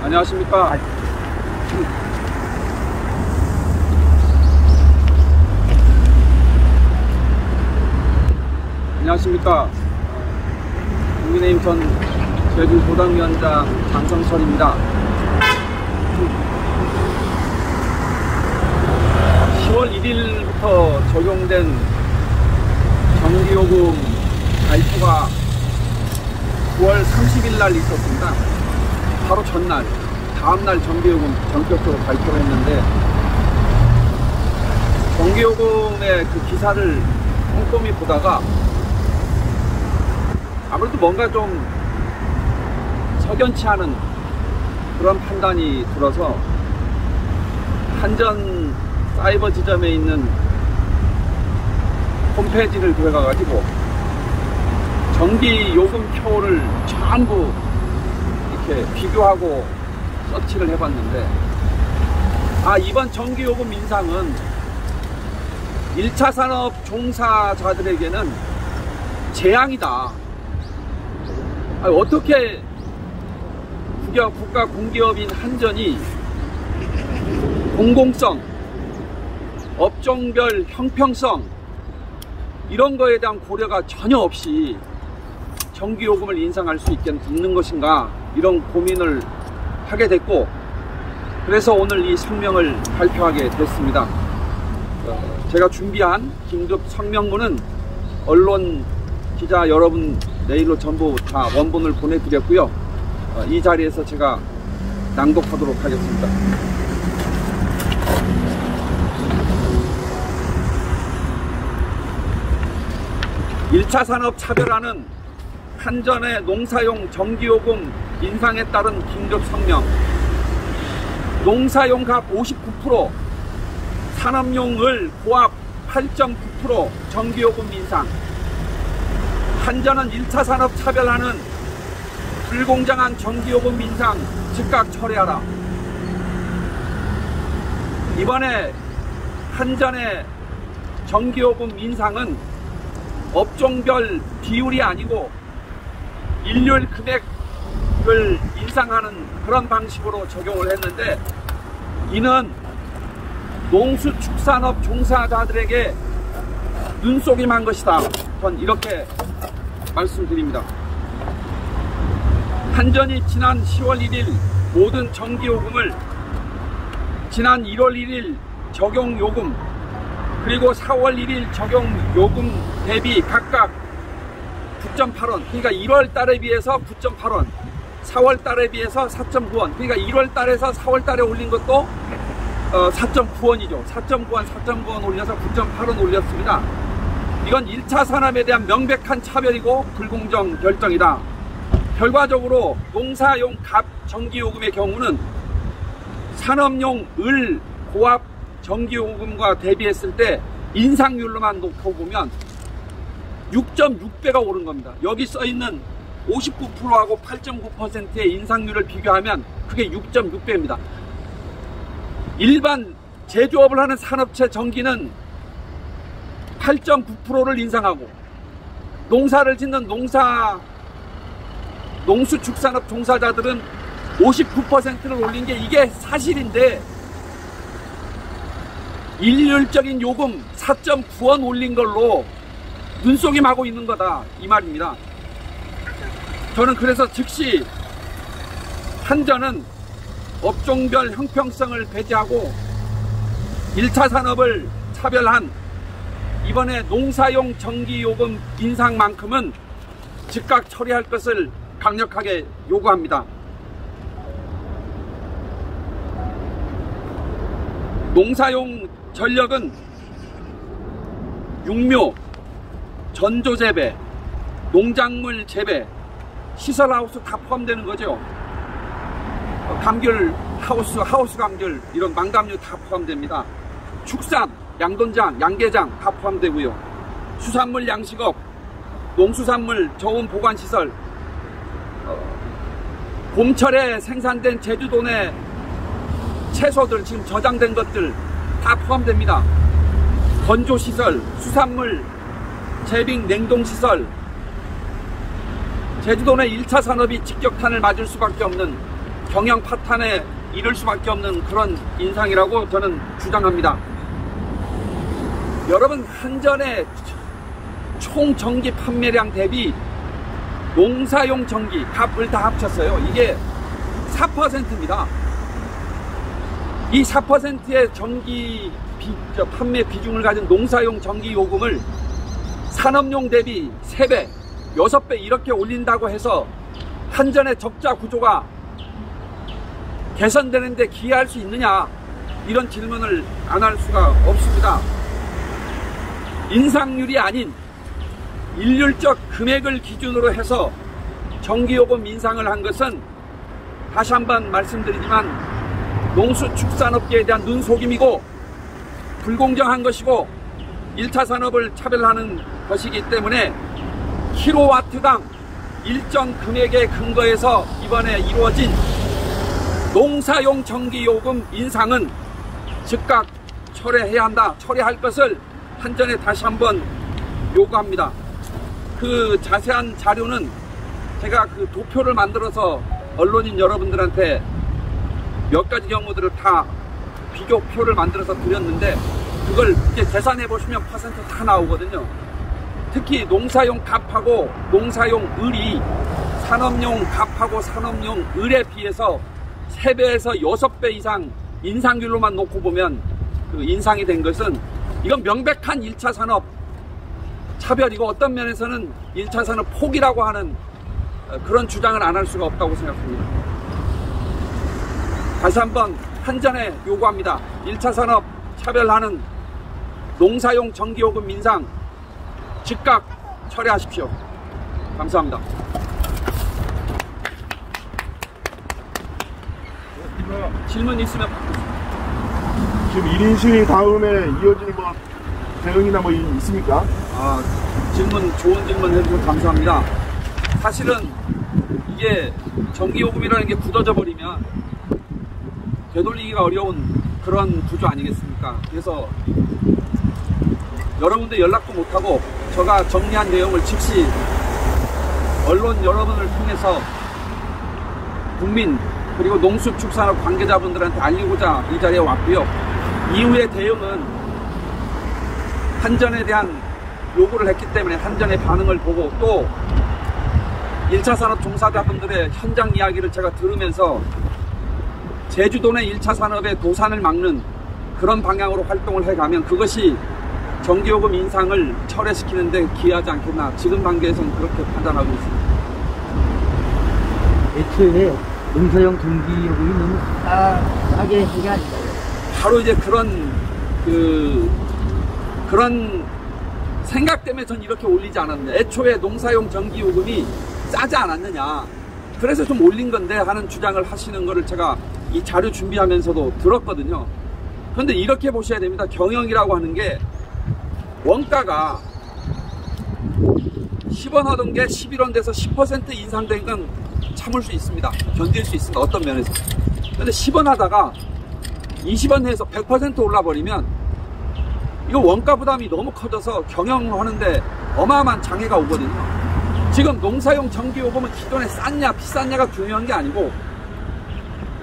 안녕하십니까. 안녕하십니까. 국민의힘 전 제주도당위원장 장성철입니다. 10월 1일부터 적용된 전기요금 발표가 9월 30일 날 있었습니다. 바로 전날, 다음날 전기요금 전격적으로 발표를 했는데, 전기요금의 그 기사를 꼼꼼히 보다가 아무래도 뭔가 좀 석연치 않은 그런 판단이 들어서 한전 사이버 지점에 있는 홈페이지를 들어가가지고 전기요금 표를 전부 이렇게 비교하고 서치를 해봤는데, 이번 전기요금 인상은 1차 산업 종사자들에게는 재앙이다. 어떻게 국가 공기업인 한전이 공공성, 업종별 형평성 이런 거에 대한 고려가 전혀 없이 전기요금을 인상할 수 있는 것인가, 이런 고민을 하게 됐고, 그래서 오늘 이 성명을 발표하게 됐습니다. 제가 준비한 긴급 성명문은 언론 기자 여러분 메일로 전부 다 원본을 보내드렸고요. 이 자리에서 제가 낭독하도록 하겠습니다. (1차) 산업 차별화는 한전의 농사용 전기요금 인상에 따른 긴급 성명. 농사용갑 59%, 산업용을 고압 8.9% 전기요금 인상. 한전은 1차 산업 차별화는 불공정한 전기요금 인상 즉각 철회하라. 이번에 한전의 전기요금 인상은 업종별 비율이 아니고 일률 금액을 인상하는 그런 방식으로 적용을 했는데, 이는 농수축산업 종사자들에게 눈속임한 것이다. 전 이렇게 말씀드립니다. 한전이 지난 10월 1일 모든 전기요금을 지난 1월 1일 적용요금 그리고 4월 1일 적용요금 대비 각각 9.8원, 그러니까 1월 달에 비해서 9.8원, 4월 달에 비해서 4.9원, 그러니까 1월 달에서 4월 달에 올린 것도 4.9원이죠. 4.9원 올려서 9.8원 올렸습니다. 이건 1차 산업에 대한 명백한 차별이고 불공정 결정이다. 결과적으로 농사용 갑 전기요금의 경우는 산업용 을 고압 전기요금과 대비했을 때 인상률로만 놓고 보면 6.6배가 오른 겁니다. 여기 써있는 59%하고 8.9%의 인상률을 비교하면 그게 6.6배입니다. 일반 제조업을 하는 산업체 전기는 8.9%를 인상하고, 농사를 짓는 농수축산업 종사자들은 59%를 올린 게 이게 사실인데, 일률적인 요금 4.9원 올린 걸로 눈속임하고 있는 거다, 이 말입니다. 저는 그래서 즉시 한전은 업종별 형평성을 배제하고 1차 산업을 차별한 이번에 농사용 전기요금 인상만큼은 즉각 처리할 것을 강력하게 요구합니다. 농사용 전력은 육묘, 전조재배, 농작물 재배, 시설하우스 다 포함되는 거죠. 감귤 하우스 감귤, 이런 망감류 다 포함됩니다. 축산, 양돈장, 양계장 다 포함되고요. 수산물 양식업, 농수산물 저온 보관시설, 봄철에 생산된 제주도 내 채소들, 지금 저장된 것들 다 포함됩니다. 건조시설, 수산물 재빙 냉동시설, 제주도 내 1차 산업이 직격탄을 맞을 수밖에 없는 경영 파탄에 이를 수밖에 없는 그런 인상이라고 저는 주장합니다. 여러분, 한전의 총 전기 판매량 대비 농사용 전기 값을 다 합쳤어요. 이게 4%입니다. 이 4%의 전기 판매 비중을 가진 농사용 전기 요금을 산업용 대비 3배, 6배 이렇게 올린다고 해서 한전의 적자 구조가 개선되는데 기여할 수 있느냐, 이런 질문을 안 할 수가 없습니다. 인상률이 아닌 일률적 금액을 기준으로 해서 전기요금 인상을 한 것은 다시 한번 말씀드리지만 농수축산업계에 대한 눈속임이고 불공정한 것이고 1차 산업을 차별하는 것이기 때문에 킬로와트당 일정 금액에 근거해서 이번에 이루어진 농사용 전기요금 인상은 즉각 철회해야 한다. 철회할 것을 한전에 다시 한번 요구합니다. 그 자세한 자료는 제가 그 도표를 만들어서 언론인 여러분들한테 몇 가지 경우들을 다 비교표를 만들어서 드렸는데, 그걸 이렇게 계산해 보시면 퍼센트 다 나오거든요. 특히 농사용 값하고 농사용 을이 산업용 값하고 산업용 을에 비해서 3배에서 6배 이상 인상률로만 놓고 보면 그 인상이 된 것은 이건 명백한 1차 산업 차별이고, 어떤 면에서는 1차 산업 포기라고 하는 그런 주장을 안 할 수가 없다고 생각합니다. 다시 한번 한전에 요구합니다. 1차 산업 차별하는 농사용 전기요금 인상 즉각 철회하십시오. 감사합니다. 질문 있으면 지금 1인 시위 다음에 이어질 뭐 대응이나 뭐 있습니까? 좋은 질문 해주셔서 감사합니다. 사실은 이게 전기요금이라는 게 굳어져 버리면 되돌리기가 어려운 그런 구조 아니겠습니까? 그래서 여러분들 연락도 못하고 제가 정리한 내용을 즉시 언론 여러분을 통해서 국민 그리고 농수축산업 관계자분들한테 알리고자 이 자리에 왔고요. 이후의 대응은 한전에 대한 요구를 했기 때문에 한전의 반응을 보고 또 1차 산업 종사자분들의 현장 이야기를 제가 들으면서 제주도 내 1차 산업의 도산을 막는 그런 방향으로 활동을 해가면 그것이 전기요금 인상을 철회시키는 데 기여하지 않겠나, 지금 단계에서는 그렇게 판단하고 있습니다. 애초에 농사용 전기요금이 너무 싸게 하게 아닌가요? 바로 이제 그런 생각 때문에 전 이렇게 올리지 않았는데, 애초에 농사용 전기요금이 싸지 않았느냐, 그래서 좀 올린 건데 하는 주장을 하시는 거를 제가 이 자료 준비하면서도 들었거든요. 그런데 이렇게 보셔야 됩니다. 경영이라고 하는 게 원가가 10원 하던 게 11원 돼서 10% 인상된 건 참을 수 있습니다. 견딜 수 있습니다. 어떤 면에서. 근데 10원 하다가 20원 해서 100% 올라버리면 이거 원가 부담이 너무 커져서 경영을 하는데 어마어마한 장애가 오거든요. 지금 농사용 전기요금은 기존에 쌌냐 비쌌냐가 중요한 게 아니고,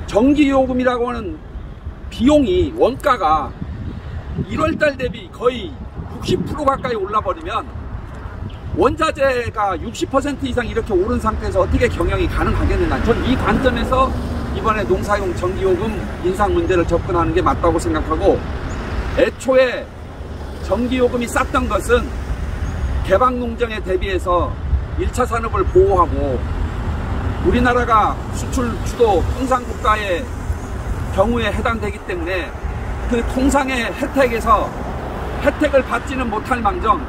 전기요금이라고 하는 비용이 원가가 1월달 대비 거의 60% 가까이 올라버리면 원자재가 60% 이상 이렇게 오른 상태에서 어떻게 경영이 가능하겠느냐. 전 이 관점에서 이번에 농사용 전기요금 인상 문제를 접근하는 게 맞다고 생각하고, 애초에 전기요금이 쌌던 것은 개방농정에 대비해서 1차 산업을 보호하고 우리나라가 수출 주도 통상국가의 경우에 해당되기 때문에 그 통상의 혜택에서 혜택을 받지는 못할 망정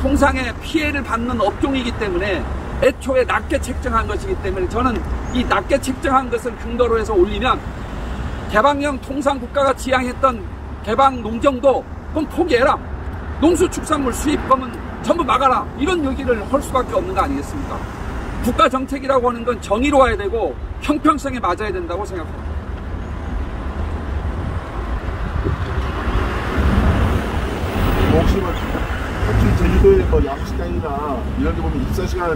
통상의 피해를 받는 업종이기 때문에 애초에 낮게 책정한 것이기 때문에 저는 이 낮게 책정한 것을 근거로 해서 올리면 개방형 통상국가가 지향했던 개방농정도 그럼 포기해라, 농수축산물 수입금은 전부 막아라, 이런 얘기를 할 수밖에 없는 거 아니겠습니까? 국가정책이라고 하는 건 정의로워야 되고 형평성에 맞아야 된다고 생각합니다. 혹시 뭐 특히 제주도의 뭐 양식장이나 이런 데 보면 입사 시간